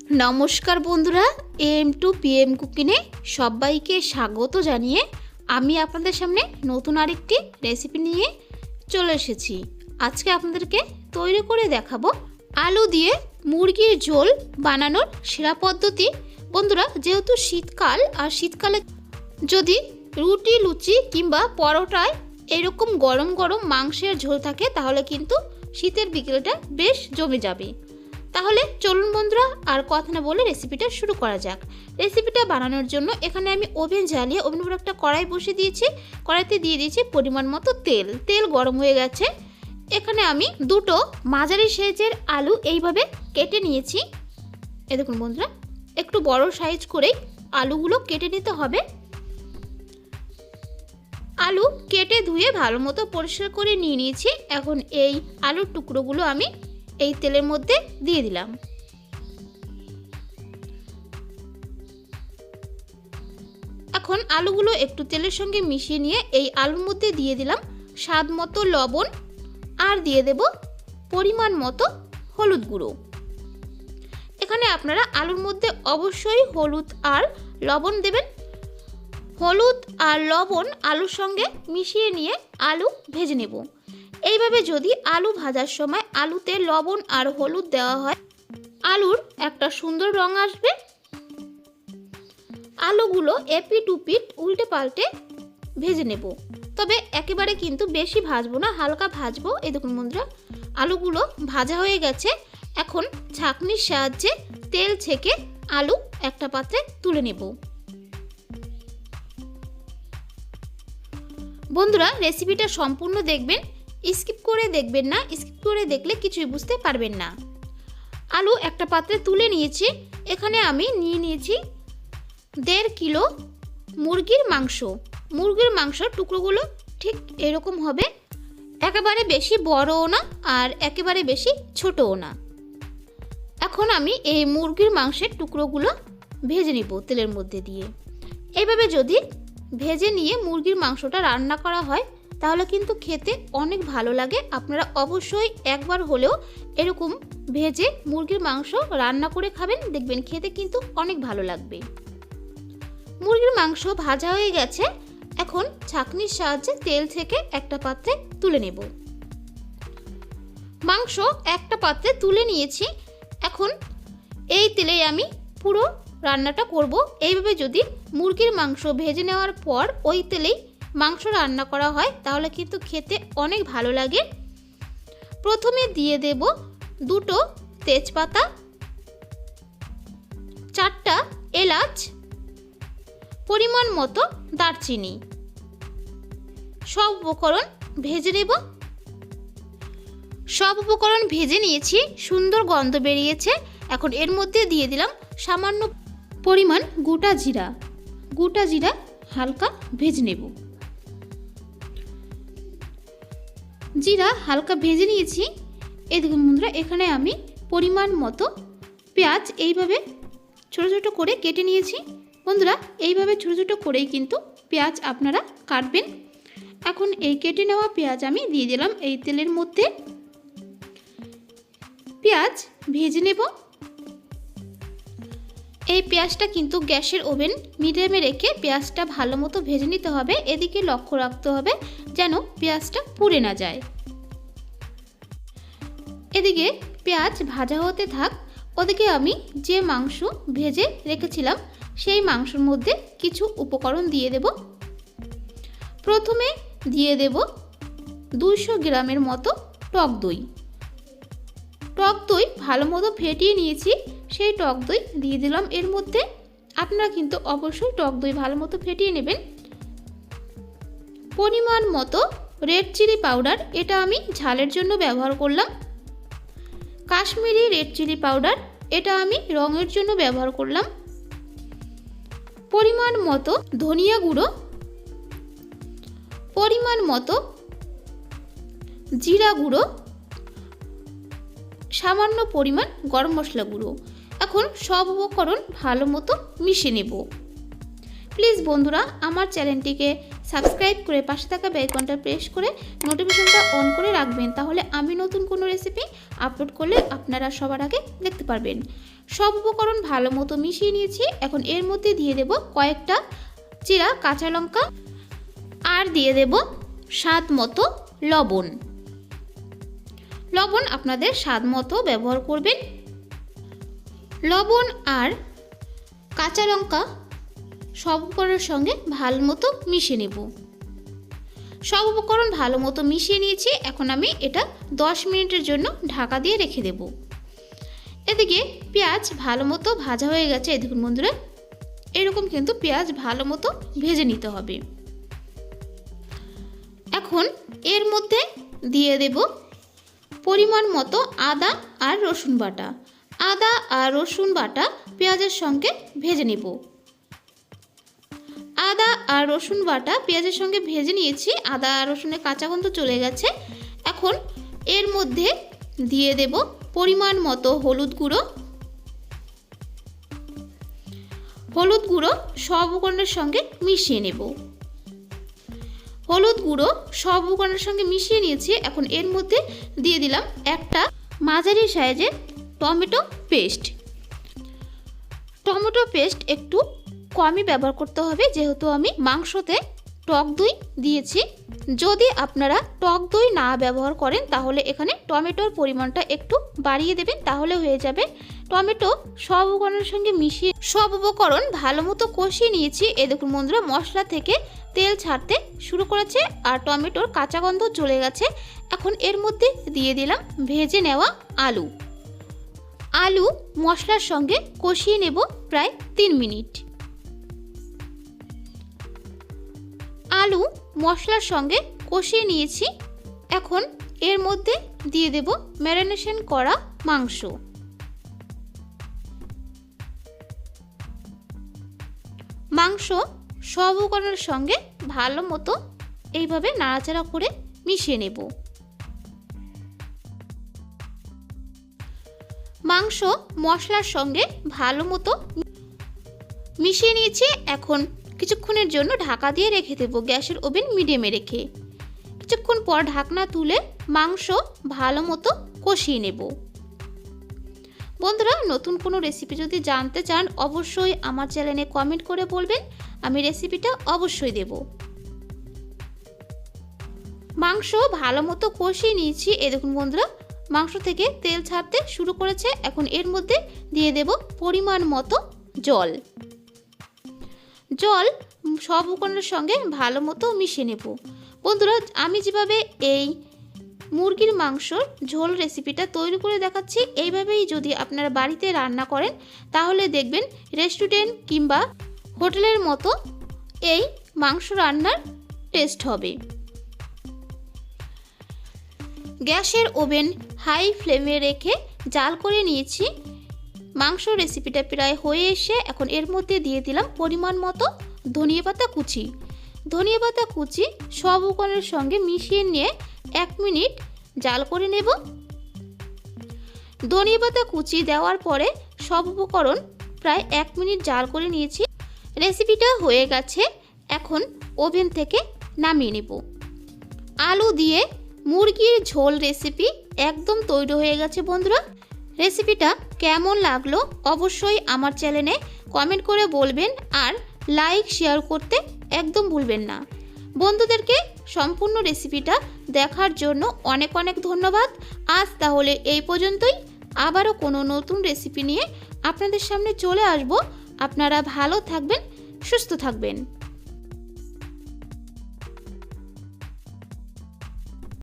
নমস্কার বন্ধুরা, M two PM কুকিংয়ে সবাইকে স্বাগত জানিয়ে আমি আপনাদের সামনে নতুন আরেকটি রেসিপি নিয়ে চলে এসেছি। আজকে আপনাদেরকে তৈরি করে দেখাবো আলু দিয়ে মুরগির ঝোল বানানোর সেরা পদ্ধতি। বন্ধুরা, যেহেতু শীতকাল, আর শীতকালে যদি রুটি, লুচি কিংবা পরোটায় এরকম গরম গরম মাংসের ঝোল থাকে তাহলে কিন্তু শীতের বিকেলটা বেশ জমে যাবে। তাহলে চলুন বন্ধুরা, আর কথা না বলে রেসিপিটা শুরু করা যাক। রেসিপিটা বানানোর জন্য এখানে আমি ওভেন জ্বালিয়ে ওভেনের উপর একটা কড়াই বসিয়ে দিয়েছি। কড়াইতে দিয়ে দিয়েছি পরিমাণ মতো তেল। তেল গরম হয়ে গেছে। এখানে আমি দুটো মাঝারি সাইজের আলু এইভাবে কেটে নিয়েছি। এই দেখুন বন্ধুরা, একটু বড় সাইজ করেই আলুগুলো কেটে নিতে হবে। আলু কেটে ধুয়ে ভালো মতো পরিষ্কার করে নিয়ে নিয়েছি। এখন এই আলুর টুকরোগুলো আমি এই তেলের মধ্যে দিয়ে দিলাম। এখন আলুগুলো একটু তেলের সঙ্গে মিশিয়ে নিয়ে এই আলুর মধ্যে দিয়ে দিলাম স্বাদ মতো লবণ, আর দিয়ে দেব পরিমাণ মতো হলুদ গুঁড়ো। এখানে আপনারা আলুর মধ্যে অবশ্যই হলুদ আর লবণ দেবেন। হলুদ আর লবণ আলুর সঙ্গে মিশিয়ে নিয়ে আলু ভেজে নেব। এইভাবে যদি আলু ভাজার সময় আলুতে লবণ আর হলুদ দেওয়া হয়, আলুর একটা সুন্দর রং আসবে। আলুগুলো এপিট উপিট উল্টে পাল্টে ভেজে নেব, তবে একেবারে কিন্তু বেশি ভাজবো না, হালকা ভাজবো। এই দেখুন বন্ধুরা, আলুগুলো ভাজা হয়ে গেছে। এখন ছাঁকনির সাহায্যে তেল ছেঁকে আলু একটা পাত্রে তুলে নেব। বন্ধুরা, রেসিপিটা সম্পূর্ণ দেখবেন, স্কিপ করে দেখবেন না। স্কিপ করে দেখলে কিছুই বুঝতে পারবেন না। আলু একটা পাত্রে তুলে নিয়েছি। এখানে আমি নিয়ে নিয়েছি 1.5 কিলো মুরগির মাংস। মুরগির মাংসর টুকরোগুলো ঠিক এরকম হবে, একেবারে বেশি বড়ও না আর একেবারে বেশি ছোটও না। এখন আমি এই মুরগির মাংসের টুকরোগুলো ভেজে নিব তেলের মধ্যে দিয়ে। এইভাবে যদি ভেজে নিয়ে মুরগির মাংসটা রান্না করা হয় তাহলে কিন্তু খেতে অনেক ভালো লাগে। আপনারা অবশ্যই একবার হলেও এরকম ভেজে মুরগির মাংস রান্না করে খাবেন, দেখবেন খেতে কিন্তু অনেক ভালো লাগবে। মুরগির মাংস ভাজা হয়ে গেছে। এখন ছাঁকনির সাহায্যে তেল থেকে একটা পাত্রে তুলে নেব। মাংস একটা পাত্রে তুলে নিয়েছি। এখন এই তেলে আমি পুরো রান্নাটা করব। এইভাবে যদি মুরগির মাংস ভেজে নেওয়ার পর ওই তেলেই মাংস রান্না করা হয় তাহলে কিন্তু খেতে অনেক ভালো লাগে। প্রথমে দিয়ে দেব 2টো তেজপাতা, 4টা এলাচ, পরিমাণ মতো দারচিনি। সব উপকরণ ভেজে নেব। সব উপকরণ ভেজে নিয়েছি, সুন্দর গন্ধ বেরিয়েছে। এখন এর মধ্যে দিয়ে দিলাম সামান্য পরিমাণ গোটা জিরা। গোটা জিরা হালকা ভেজে নেব। জিরা হালকা ভেজে নিয়েছি। এই দেখুন বন্ধুরা, এখানে আমি পরিমাণ মতো পেঁয়াজ এইভাবে ছোট ছোট করে কেটে নিয়েছি। বন্ধুরা, এইভাবে ছোট ছোট করেই কিন্তু পেঁয়াজ আপনারা কাটবেন। এখন এই কেটে নেওয়া পেঁয়াজ আমি দিয়ে দিলাম এই তেলের মধ্যে। পেঁয়াজ ভেজে নেব। এই পেঁয়াজটা কিন্তু গ্যাসের ওভেন মিডিয়ামে রেখে পেঁয়াজটা ভালো মতো ভেজে নিতে হবে। এদিকে লক্ষ্য রাখতে হবে যেন পেঁয়াজটা পুড়ে না যায়। এদিকে পেঁয়াজ ভাজা হতে থাক, ওদিকে আমি যে মাংস ভেজে রেখেছিলাম সেই মাংসের মধ্যে কিছু উপকরণ দিয়ে দেব। প্রথমে দিয়ে দেব 200 গ্রামের মতো টক দই। টক দই ভালো মতো ফেটিয়ে নিয়েছি, সেই টক দই দিয়ে দিলাম এর মধ্যে। আপনারা কিন্তু অবশ্যই টক দই ভালো মতো ফেটিয়ে নেবেন। পরিমাণ মতো রেড চিলি পাউডার, এটা আমি ঝালের জন্য ব্যবহার করলাম। কাশ্মীরি রেড চিলি পাউডার, এটা আমি রঙের জন্য ব্যবহার করলাম। পরিমাণ মতো ধনিয়া গুঁড়ো, পরিমাণ মতো জিরা গুঁড়ো, সামান্য পরিমাণ গরম মশলা গুঁড়ো। এখন সব উপকরণ ভালো মতো মিশিয়ে নেব। প্লিজ বন্ধুরা, আমার চ্যানেলটিকে সাবস্ক্রাইব করে পাশে থাকা বেল আইকনটা প্রেস করে নোটিফিকেশনটা অন করে রাখবেন, তাহলে আমি নতুন কোনো রেসিপি আপলোড করলে আপনারা সবার আগে দেখতে পারবেন। সব উপকরণ ভালো মতো মিশিয়ে নিয়েছি। এখন এর মধ্যে দিয়ে দেব কয়েকটা চিরা কাঁচা লঙ্কা আর দিয়ে দেব স্বাদ মতো লবণ। লবণ আপনাদের স্বাদ মতো ব্যবহার করবেন। লবণ আর কাঁচা লঙ্কা সব উপকরণের সঙ্গে ভালো মতো মিশিয়ে নেব। সব উপকরণ ভালো মতো মিশিয়ে নিয়েছি। এখন আমি এটা 10 মিনিটের জন্য ঢাকা দিয়ে রেখে দেব। এদিকে পেঁয়াজ ভালো মতো ভাজা হয়ে গেছে। দেখুন বন্ধুরা, এরকম কিন্তু পেঁয়াজ ভালো মতো ভেজে নিতে হবে। এখন এর মধ্যে দিয়ে দেব পরিমাণ মতো আদা আর রসুন বাটা। আদা আর রসুন বাটা পেঁয়াজের সঙ্গে ভেজে নেব। আদা আর রসুন বাটা পেঁয়াজের সঙ্গে ভেজে নিয়েছি। আদা আর রসুনের কাঁচা গন্ধ চলে গেছে। এখন এর মধ্যে দিয়ে দেব পরিমাণ মতো হলুদ গুঁড়ো। হলুদ গুঁড়ো সব উপকরণের সঙ্গে মিশিয়ে নেব। হলুদ গুঁড়ো সব উপকরণের সঙ্গে মিশিয়ে নিয়েছি। এখন এর মধ্যে দিয়ে দিলাম একটা মাঝারি সাইজের টমেটো পেস্ট। টমেটো পেস্ট একটু কমই ব্যবহার করতে হবে, যেহেতু আমি মাংসতে টক দই দিয়েছি। যদি আপনারা টক দই না ব্যবহার করেন তাহলে এখানে টমেটোর পরিমাণটা একটু বাড়িয়ে দেবেন, তাহলে হয়ে যাবে। টমেটো সব উপকরণের সঙ্গে মিশিয়ে সব উপকরণ ভালো মতো কষিয়ে নিয়েছি। এই দেখুন বন্ধুরা, মশলা থেকে তেল ছাড়তে শুরু করেছে আর টমেটোর কাঁচা গন্ধ চলে গেছে। এখন এর মধ্যে দিয়ে দিলাম ভেজে নেওয়া আলু। আলু মশলার সঙ্গে কষিয়ে নেব প্রায় 3 মিনিট। আলু মশলার সঙ্গে কষিয়ে নিয়েছি। এখন এর মধ্যে দিয়ে দেব ম্যারিনেশন করা মাংস। মাংস সব উপকরণের সঙ্গে ভালো মতো এইভাবে নাড়াচাড়া করে মিশিয়ে নেব। মাংস মশলার সঙ্গে ভালো মতো মিশিয়ে নিয়েছি। এখন কিছুক্ষণের জন্য ঢাকা দিয়ে রেখে দেব, গ্যাসের ওভেন মিডিয়ামে রেখে। কিছুক্ষণ পর ঢাকনা তুলে মাংস ভালো মতো কষিয়ে নেব। বন্ধুরা, নতুন কোনো রেসিপি যদি জানতে চান অবশ্যই আমার চ্যানেলে কমেন্ট করে বলবেন, আমি রেসিপিটা অবশ্যই দেব। মাংস ভালো মতো কষিয়ে নিয়েছি। এই দেখুন বন্ধুরা, মাংস থেকে তেল ছাড়তে শুরু করেছে। এখন এর মধ্যে দিয়ে দেব পরিমাণ মতো জল। জল সব উপকরণের সঙ্গে ভালো মতো মিশিয়ে নেব। বন্ধুরা, আমি যেভাবে এই মুরগির মাংসর ঝোল রেসিপিটা তৈরি করে দেখাচ্ছি, এইভাবেই যদি আপনারা বাড়িতে রান্না করেন তাহলে দেখবেন রেস্টুরেন্ট কিংবা হোটেলের মতো এই মাংস রান্নার টেস্ট হবে। গ্যাসের ওভেন হাই ফ্লেমে রেখে জাল করে নিয়েছি। মাংস রেসিপিটা প্রায় হয়ে এসে এখন এর মধ্যে দিয়ে দিলাম পরিমাণ মতো ধনিয়া পাতা কুচি। ধনিয়া পাতা কুচি সব উপকরণের সঙ্গে মিশিয়ে নিয়ে 1 মিনিট জাল করে নেব। ধনিয়া পাতা কুচি দেওয়ার পরে সব উপকরণ প্রায় 1 মিনিট জাল করে নিয়েছি। রেসিপিটা হয়ে গেছে। এখন ওভেন থেকে নামিয়ে নেব। আলু দিয়ে মুরগির ঝোল রেসিপি একদম তৈরি হয়ে গেছে। বন্ধুরা, রেসিপিটা কেমন লাগলো অবশ্যই আমার চ্যানেলে কমেন্ট করে বলবেন আর লাইক শেয়ার করতে একদম ভুলবেন না। বন্ধুদেরকে সম্পূর্ণ রেসিপিটা দেখার জন্য অনেক অনেক ধন্যবাদ। আজ তাহলে এই পর্যন্তই। আবারও কোনো নতুন রেসিপি নিয়ে আপনাদের সামনে চলে আসব। আপনারা ভালো থাকবেন, সুস্থ থাকবেন।